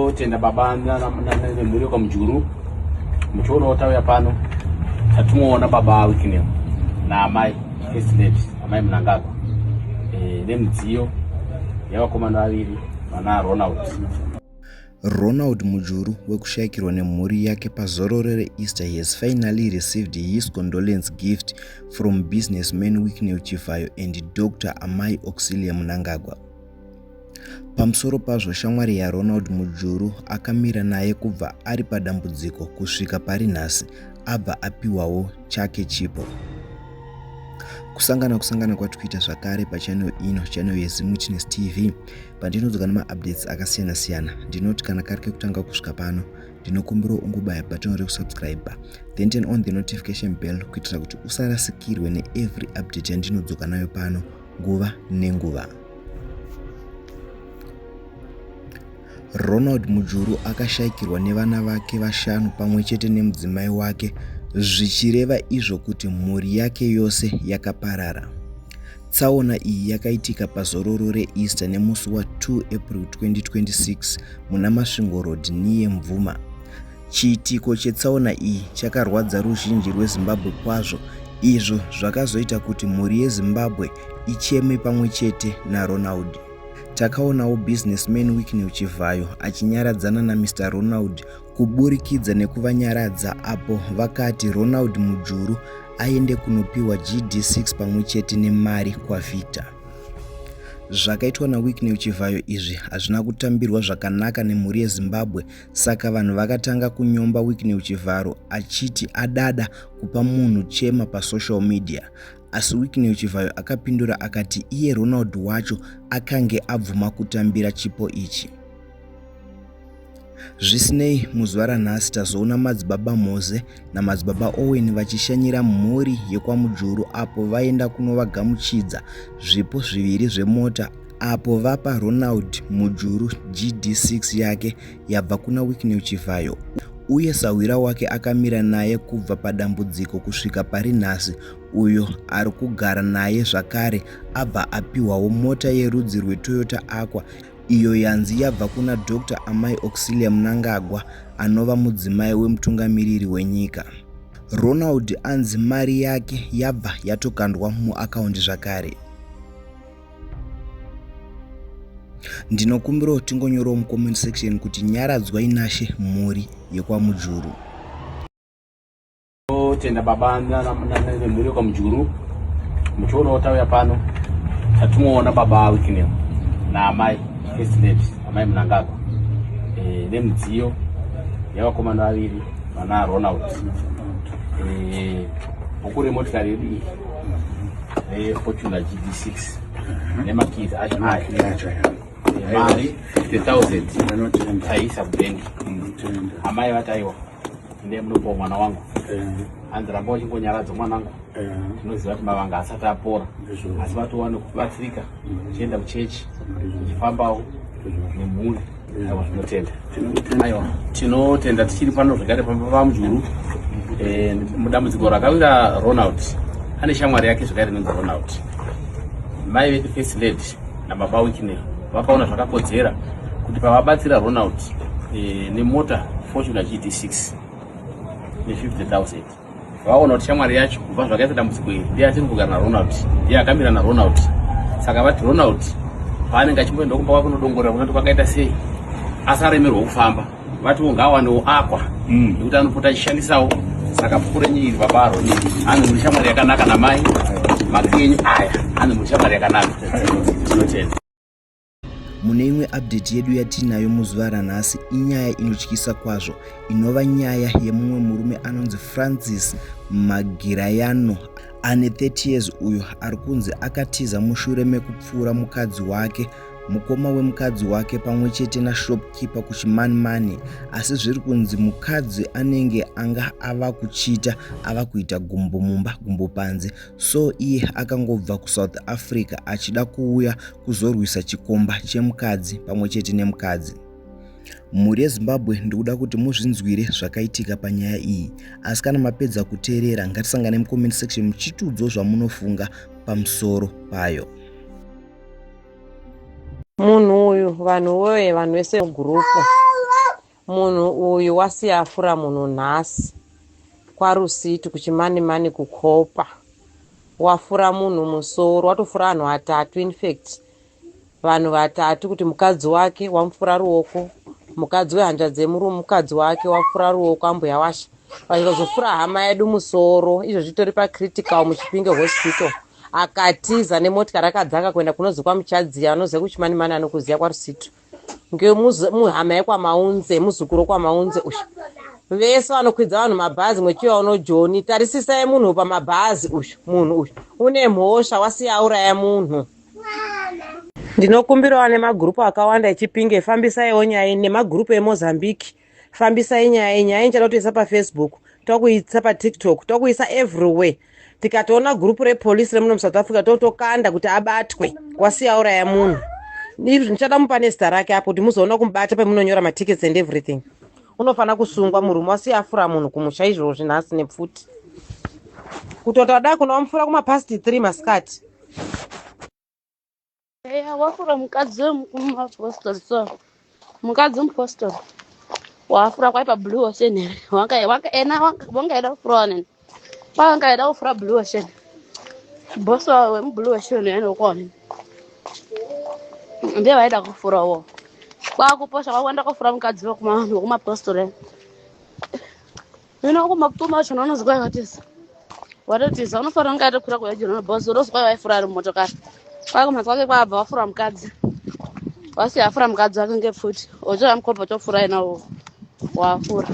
Tinotenda baba nemhuri kwaMujuru. Muchiona utauya pano tatinoona baba Wycliffe naamai First Lady amai Mnangagwa nemudziyo yavakomana vaviri vana Ronald Mujuru wekushayikirwa nemhuri yake pazororo reEaster has finally received his condolence gift from businessman Wycliffe Chivayo and Dr. Amai Auxilia Mnangagwa. Pamusoro pazvo, shamwari yaRonald Mujuru akamira naye kubva ari padambudziko kusvika pari nhasi abva apiwawo chake chipo. Kusangana kwatikuita zvakare pachannel ino, channel yeZimWitness TV, pandinodzoka nemaupdates akasiyana-siyana. Ndinoti kana kari kekutanga kusvika pano, ndinokumbira ungobaya button rekusubscribe, then turn on the notification bell kuitira kuti usarasikirwe neevery update yandinodzoka nayo pano nguva nenguva. Ronald Mujuru akashayikirwa nevana vake vashanu pamwe chete nemudzimai wake, zvichireva izvo kuti mhuri yake yose yakaparara. Tsaona iyi yakaitika pazororo reEaster nemusi wa2 April 2026 muna Masvingo Road niye Mvuma. Chiitiko chetsaona iyi chakarwadza ruzhinji rweZimbabwe kwazvo, izvo zvakazoita kuti mhuri yeZimbabwe icheme pamwe chete naRonald. Takaonawo businessman Wycliffe Chivayo achinyaradzana naMr. Ronald kuburikidza nekuvanyaradza apo vakati Ronald Mujuru aende kunopiwa GD6 pamwe chete nemari kwaVictor. Zvakaitwa naWycliffe Chivayo izvi hazvina kutambirwa zvakanaka nemhuri yeZimbabwe, saka vanhu vakatanga kunyomba Wycliffe Chivayo achiti adada kupa munhu chema pasocial media. Asi Wycliffe Chivayo akapindura akati iye Ronald wacho akange abvuma kutambira chipo ichi. Zvisinei, muzuva ranhasi tazoona madzibaba Mose namadzibaba Owen vachishanyira mhuri yekwaMujuru apo vaenda kunovagamuchidza zvipo zviviri zvemota apo vapa Ronald Mujuru GD6 yake yabva kuna Wycliffe Chivayo, uye sawira wake akamira naye kubva padambudziko kusvika pari nhasi, uyo ari kugara naye zvakare abva apiwawo mota yerudzi rweToyota Aqua, iyo yanzi yabva kuna Dr. Amai Auxilia Mnangagwa anova mudzimai wemutungamiriri wenyika. Ronald anzi mari yake yabva yatokandwa muakaundi zvakare. Ndinokumbira tingonyorawo mucomment section kuti nyaradzwai nashe mhuri yekwaMujuru. Tenda baba nemhuri kwaMujuru. Muchiona utauya pano tatinoona baba Wycliffe naamai First Lady amai Mnangagwa nemudziyo yavakomana vaviri vana Ronald. Buku remotikari yedu iyi Fortuna GD6 nemakizi acho mari 50,000 taisa kubengi. Amai vataiwa ndemunopawo mwana wangu hanzi ramba uchingonyaradza mwanangu, tinoziva kuti mavanga asati apora, asi vatowana kubatsirika uchienda kuchechi uchifambawo nemhuri. Aiwa, tinotenda. Aiwa, tinotenda tichiri pano zvakare paMujuru. Mudambudziko rakawira Ronald ane shamwari yake zvakare inonzi Ronald. Mai vedu First Lady nababa Wycliffe vakaona zvakakodzera kuti pavabatsira Ronald nemota Fortuna GD6 ne50,000 vaona kuti shamwari yacho kubva zvakaita dambudziko iri ndiye atiri kugara naRonald, ndiye akamira naRonald. Saka vati Ronald paanenge achimboenda kumba kwake kunodongorera kunoti kwakaita sei asaremerwa kufamba, vati ngawanewo Aqua nekuti anopota achishandisawo. Saka buku renyu iri baba Aroni ane muri shamwari yakanaka namai makenyu aya ane muri shamwari yakanaka. Tinotenda. Mune imwe update yedu yatinayo muzuva ranhasi inyaya inotyisa kwazvo, inova nyaya yemumwe murume anonzi Francis Magirayano ane 30 years, uyo ari kunzi akatiza mushure mekupfuura mukadzi wake, mukoma wemukadzi wake pamwe chete nashopkeeper kuchimanimani. Asi zviri kunzi mukadzi anenge anga ava kuita gumbo mumba gumbo panze, so iye akangobva kuSouth Africa achida kuuya kuzorwisa chikomba chemukadzi pamwe chete nemukadzi. Mhuri yeZimbabwe ndikuda kuti muzvinzwire zvakaitika panyaya iyi, asi kana mapedza kuteerera ngatisangane mucomment section muchitiudza zvamunofunga pamusoro payo. Munhu uyu vanhu vese gurupu munhu uyu wasiya afura munhu nhasi kwaRusiti kuchimani-mani kukopa. Wafura munhu musoro, watofura vanhu vatatu infact. Vanhu vatatu kuti mukadzi wake wamufura ruoko, mukadzi wehanzvadzi mukadzi wake wafura ruoko ambuya washa. Vakazofura hama yedu musoro, izvo zvitori pacritical muChipinge hospital. Akatiza nemotikari akadzaka kuenda kunozi kwaMuchadziya, anoziva kuchimani-mani anokuziya kwaRusito. Muhama yekwamaunze, muzukuru kwamaunze usha. Vese vanokwidza vanhu mabhazi mwechiwa uno Joni. Tarisisai munhu pamabhazi usha. Munhu usha une mhosva wasiya auraya munhu. Ndinokumbirawo nemagrupu akawanda eChipinge, fambisaiwo nyaya nemagrupu eMozambique. Fambisai nyaya inchada kutoisa paFacebook, tokuisa paTikTok, tokuisa everywhere. Tikatoona grupu repolisi remuno muSouth Africa totokanda kuti abatwe wasiya auraya munhu. Ndichada mupa nezita rake apo kuti muzoona kumubata pamunonyora matickets and everything. Unofana kusungwa murume wasiya afura munhu kumusha izvozvi nhasi nepfuti. Kutotada kunomufura kumapast 3 masikati. Wafura mukadzi mupostori so. Mukadzi mupostori. Wafura kwaipa Blue Ocean here. Wangaida kufura nini? Wangaida kufura Blue Ocean. Boss wawe Blue Ocean yene ukoni. Ndiye waida kufura wo. Kwakuposha kwakwenda kufura mukadzi kumapostori. Kumakutuma chona unozwa yakatisa. Watatiza unofara ungaida kufura kwa jona boss urozwa waifura ari motokari. Kwakumhatsa kwake kwabva wafura mukadzi. Wasiya afura mukadzi wake ngepfuti. Ocho amkopa chofura ina wafura.